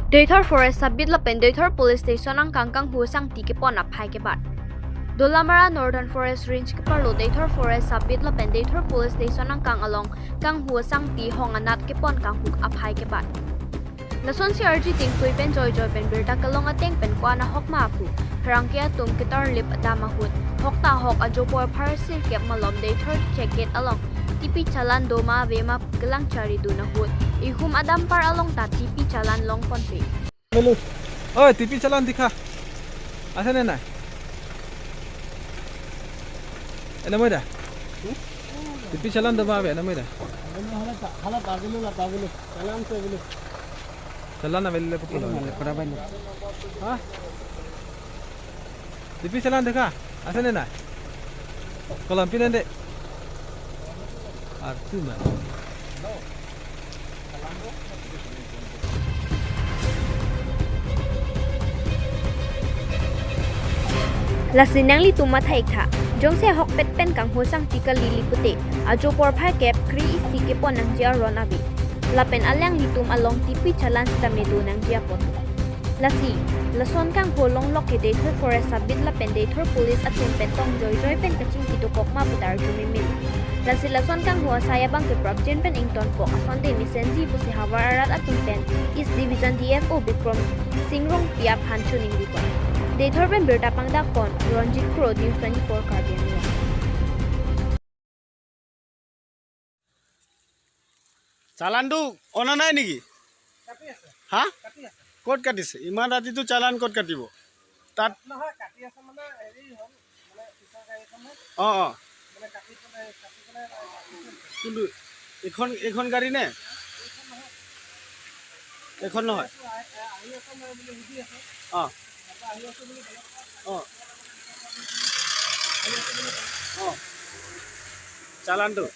Deithor Forest sabit lapen Deithor Police Station ang kanghu sangti ke pon aphai ke bat. Dolamara Northern Forest Range ke parlo Deithor Forest sabit lapen Deithor Police Station ang along kanghu sangti honganat ke pon kanghu aphai ke bat. Lason si RG ting tui pen joy pen birta kalong ateng pen kwa na hok ma apu. Harangkia tum kitar lip adama hut. Hokta hok ajopor parasir kep malom Deithor checket along. Tipi chalan doma vema gelang cari duna hut. Ihum adam par along ta tipi chalan long ponpe. Oh, tipi chalan dikha. Asa na na. Ana mo da. Tipi chalan doma ave ana mo da. Hala tagilu chalan se bilu. Chalan na velle ko pulo. Para ba ni? Ha? Tipi chalan dikha. Asa na na. Kolam pinande. Artu man. Lasinang lituma thaikha jongse hok pet pen kanghu sangti ka lili pute ajo por phai kep kri isi ke pon nang jia ron abi lapen alang litum along tipi chalan sta medu nang jia pot lasi lason kang holong lok ke Deithor Forest sabit lapen Deithor Police atin pen tong joy pen kaching ki dokok ma putar jumi mil lasi lason kang huwa saya bang ke propjen pen ington ko ason te misenji pusi hawar arat atun pen East Division DFO Bikrom Singrong Piap Hanchuning Bikon Deithor pen birta pangda kon Ronjit Kro News 24 Cardiania চালানটো অনা নাই নেকি? কাটি আছে হা? কাটি আছে ক'ত কাটিছে? ইমান ৰাতিটো চালান ক'ত কাটিব? তাত নহয় কাটি আছে মানে হেৰি হ'ল মানে পিছৰ গাড়ীখনে অঁ মানে কাটি পেলাই কিন্তু এইখন গাড়ী নে? এইখন নহয় আহি আছে মই বুলি সুধি আছে অঁ তাৰপৰা আহি আছে বুলি ক'লে অঁ আহি আছে বুলি ক'লে অঁ চালানটো